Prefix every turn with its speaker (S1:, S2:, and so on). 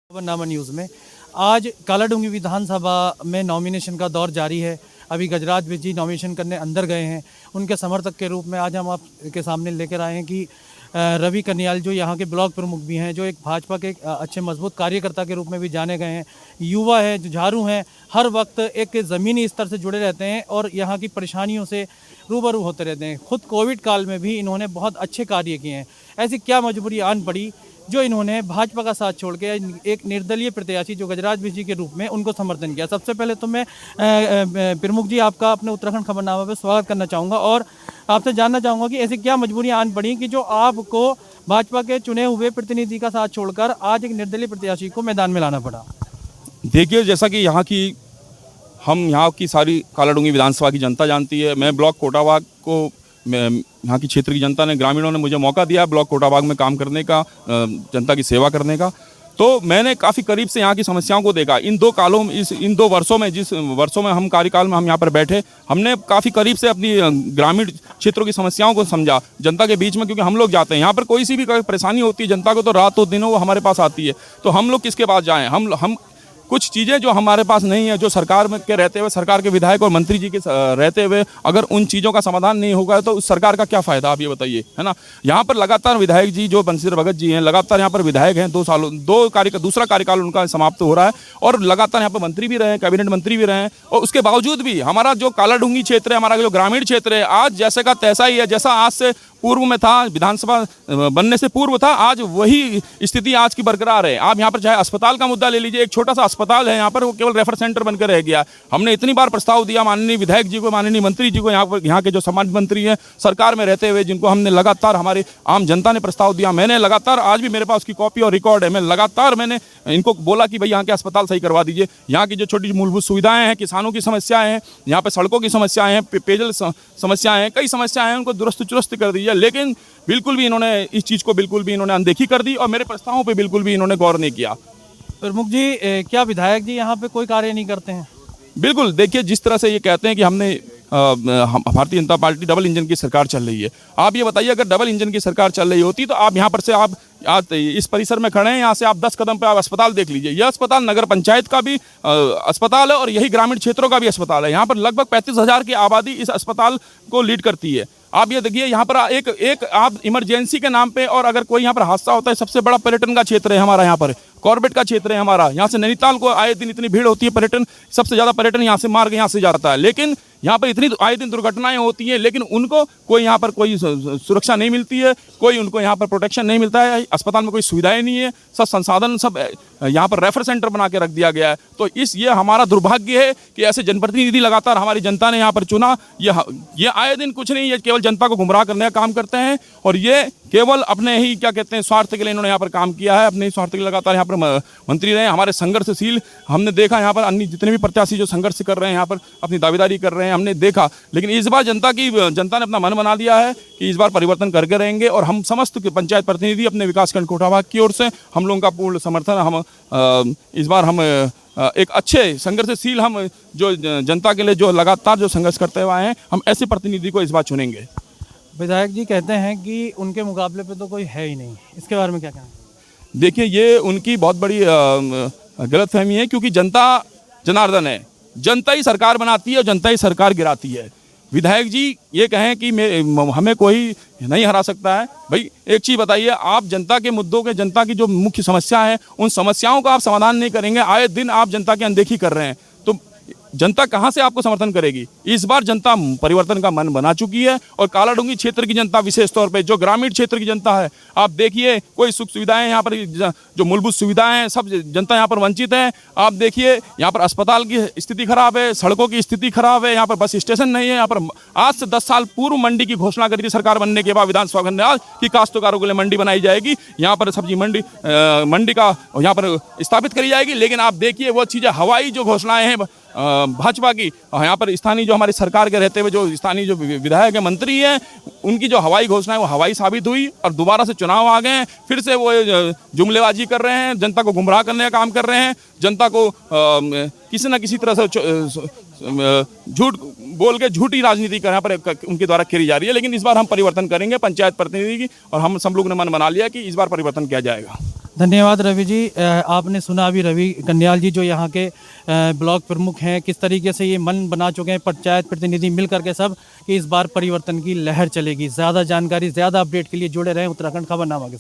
S1: खबरनामा news में आज कालाडूंगी विधानसभा में नॉमिनेशन का दौर जारी है। अभी गजराज विज जी नॉमिनेशन करने अंदर गए हैं। उनके समर्थक के रूप में आज हम आपके सामने लेकर आए हैं कि रवि कन्याल जो यहाँ के ब्लॉक प्रमुख भी हैं, जो एक भाजपा के अच्छे मजबूत कार्यकर्ता के रूप में भी जाने गए हैं, युवा है, जुझारू हैं, हर वक्त एक ज़मीनी स्तर से जुड़े रहते हैं और यहाँ की परेशानियों से रूबरू होते रहते हैं। खुद कोविड काल में भी इन्होंने बहुत अच्छे कार्य किए हैं। ऐसी क्या मजबूरी आन पड़ी जो इन्होंने भाजपा का साथ छोड़ के एक निर्दलीय प्रत्याशी जो गजराज विज जी के रूप में उनको समर्थन किया। सबसे पहले तो मैं प्रमुख जी आपका अपने उत्तराखंड खबरनामा पर स्वागत करना चाहूँगा और आपसे जानना चाहूँगा कि ऐसी क्या मजबूरियाँ आन पड़ी कि जो आपको भाजपा के चुने हुए प्रतिनिधि का साथ छोड़कर आज एक निर्दलीय प्रत्याशी को मैदान में लाना पड़ा।
S2: देखिए, जैसा कि हम यहाँ की सारी कालाडूंगी विधानसभा की जनता जानती है। मैं ब्लॉक कोटाबाग को यहाँ की क्षेत्र की जनता ने, ग्रामीणों ने मुझे मौका दिया ब्लॉक कोटाबाग में काम करने का, जनता की सेवा करने का। तो मैंने काफ़ी करीब से यहाँ की समस्याओं को देखा। इन 2 वर्षों में, जिस वर्षों में हम कार्यकाल में हम यहाँ पर बैठे, हमने काफ़ी करीब से अपनी ग्रामीण क्षेत्रों की समस्याओं को समझा जनता के बीच में। क्योंकि हम लोग जाते हैं यहाँ पर, कोई सी भी परेशानी होती है जनता को तो रात और दिनों वो हमारे पास आती है। तो हम लोग किसके पास जाएँ? हम कुछ चीज़ें जो हमारे पास नहीं है, जो सरकार में के रहते हुए, सरकार के विधायक और मंत्री जी के रहते हुए अगर उन चीज़ों का समाधान नहीं होगा तो उस सरकार का क्या फ़ायदा, आप ये बताइए, है ना। यहाँ पर लगातार विधायक जी जो बंशीधर भगत जी हैं, लगातार यहाँ पर विधायक हैं, दूसरा कार्यकाल उनका समाप्त हो रहा है और लगातार यहाँ पर मंत्री भी रहे हैं, कैबिनेट मंत्री भी रहे हैं। और उसके बावजूद भी हमारा जो कालाडूंगी क्षेत्र है, हमारा जो ग्रामीण क्षेत्र है, आज जैसे का तैसा ही है। जैसा आज से पूर्व में था, विधानसभा बनने से पूर्व था, आज वही स्थिति आज की बरकरार है। आप यहाँ पर चाहे अस्पताल का मुद्दा ले लीजिए, एक छोटा सा अस्पताल है यहाँ पर, वो केवल रेफर सेंटर बनकर रह गया। हमने इतनी बार प्रस्ताव दिया माननीय विधायक जी को, माननीय मंत्री जी को, यहाँ के जो समाज मंत्री हैं सरकार में रहते हुए, जिनको हमने लगातार, हमारे आम जनता ने प्रस्ताव दिया। मैंने लगातार, आज भी मेरे पास उसकी कॉपी और रिकॉर्ड है, मैं लगातार मैंने इनको बोला कि भाई यहाँ के अस्पताल सही करवा दीजिए। यहाँ की जो छोटी मूलभूत सुविधाएं हैं, किसानों की समस्याएं हैं, यहाँ पर सड़कों की समस्याएं हैं, पेयजल समस्याएं हैं, कई समस्याएं हैं, उनको दुरुस्त चुरुस्त कर दीजिए। लेकिन बिल्कुल भी इन्होंने इस चीज़ को बिल्कुल भी इन्होंने अनदेखी कर दी और मेरे प्रस्तावों पे बिल्कुल भी इन्होंने गौर नहीं किया।
S1: प्रमुख जी, क्या विधायक जी यहाँ पे कोई कार्य नहीं करते हैं?
S2: बिल्कुल, देखिए, जिस तरह से ये कहते हैं कि हमने Bharatiya Janata party double engine की सरकार चल रही है। आप ये बताइए, अगर डबल इंजन की सरकार चल रही होती तो आप यहाँ पर से आप इस परिसर में खड़े हैं, यहाँ से आप 10 कदम पे आप अस्पताल देख लीजिए। यह अस्पताल नगर पंचायत का भी अस्पताल है और यही ग्रामीण क्षेत्रों का भी अस्पताल है। यहाँ पर लगभग 35,000 की आबादी इस अस्पताल को लीड करती है। आप ये देखिए, यहाँ पर एक आप इमरजेंसी के नाम पे, और अगर कोई यहाँ पर हादसा होता है, सबसे बड़ा पर्यटन का क्षेत्र है हमारा, यहाँ पर कॉर्बेट का क्षेत्र है हमारा। यहाँ से नैनीताल को आए दिन इतनी भीड़ होती है, पर्यटन सबसे ज़्यादा पर्यटन यहाँ से मार्ग यहाँ से जाता है। लेकिन यहाँ पर इतनी आए दिन दुर्घटनाएं होती हैं, लेकिन उनको कोई यहाँ पर कोई सुरक्षा नहीं मिलती है, कोई उनको यहाँ पर प्रोटेक्शन नहीं मिलता है। अस्पताल में कोई सुविधाएं नहीं है, सब संसाधन सब यहाँ पर रेफर सेंटर बना के रख दिया गया है। तो ये हमारा दुर्भाग्य है कि ऐसे जनप्रतिनिधि लगातार हमारी जनता ने यहाँ पर चुना। ये आए दिन कुछ नहीं, ये केवल जनता को गुमराह करने का काम करते हैं और ये केवल अपने ही क्या कहते हैं स्वार्थ के लिए इन्होंने यहाँ पर काम किया है। अपने ही स्वार्थ के लिए लगातार यहाँ पर मंत्री रहे। हमारे संघर्षशील हमने देखा, यहाँ पर अन्य जितने भी प्रत्याशी जो संघर्ष कर रहे हैं, यहाँ पर अपनी दावेदारी कर रहे हैं, हमने देखा। लेकिन इस बार जनता ने अपना मन बना लिया है कि इस बार परिवर्तन करके रहेंगे और हम समस्त पंचायत प्रतिनिधि अपने विकासखंड कोटाबाग की ओर से हम लोगों का पूर्ण समर्थन, हम इस बार हम एक अच्छे संघर्षशील, हम जो जनता के लिए जो लगातार जो संघर्ष करते हुए आए हैं, हम ऐसे प्रतिनिधि को इस बार चुनेंगे।
S1: विधायक जी कहते हैं कि उनके मुकाबले पे तो कोई है ही नहीं, इसके बारे में क्या कहना?
S2: देखिए, ये उनकी बहुत बड़ी गलतफहमी है, क्योंकि जनता जनार्दन है, जनता ही सरकार बनाती है और जनता ही सरकार गिराती है। विधायक जी ये कहें कि हमें कोई नहीं हरा सकता है, भाई एक चीज़ बताइए, आप जनता के मुद्दों के, जनता की जो मुख्य समस्या है, उन समस्याओं का आप समाधान नहीं करेंगे, आए दिन आप जनता की अनदेखी कर रहे हैं, तो जनता कहां से आपको समर्थन करेगी। इस बार जनता परिवर्तन का मन बना चुकी है और कालाडूंगी क्षेत्र की जनता, विशेष तौर पे जो ग्रामीण क्षेत्र की जनता है, आप देखिए कोई सुख सुविधाएं यहाँ पर, जो मूलभूत सुविधाएं हैं, सब जनता यहाँ पर वंचित है। आप देखिए यहाँ पर अस्पताल की स्थिति खराब है, सड़कों की स्थिति खराब है, यहाँ पर बस स्टेशन नहीं है। यहाँ पर आज से 10 साल पूर्व मंडी की घोषणा करी थी सरकार बनने के बाद विधानसभा ने आज कि काश्तकारों के लिए मंडी बनाई जाएगी, यहाँ पर सब्जी मंडी का यहाँ पर स्थापित करी जाएगी। लेकिन आप देखिए वो चीज़ें, हवाई जो घोषणाएं हैं भाजपा की, यहाँ पर स्थानीय जो हमारी सरकार के रहते हुए जो स्थानीय जो विधायक है, मंत्री हैं, उनकी जो हवाई घोषणा है वो हवाई साबित हुई और दोबारा से चुनाव आ गए हैं। फिर से वो जुमलेबाजी कर रहे हैं, जनता को गुमराह करने का काम कर रहे हैं, जनता को किसी न किसी तरह से झूठ बोल के झूठी राजनीति यहाँ पर उनके द्वारा करी जा रही है। लेकिन इस बार हम परिवर्तन करेंगे पंचायत प्रतिनिधि की, और हम सब लोग ने मन बना लिया कि इस बार परिवर्तन किया जाएगा।
S1: धन्यवाद रवि जी। आपने सुना अभी रवि कन्याल जी जो यहाँ के ब्लॉक प्रमुख हैं, किस तरीके से ये मन बना चुके हैं पंचायत प्रतिनिधि मिल करके सब कि इस बार परिवर्तन की लहर चलेगी। ज़्यादा जानकारी, ज़्यादा अपडेट के लिए जुड़े रहें उत्तराखंड खबरनामा के साथ।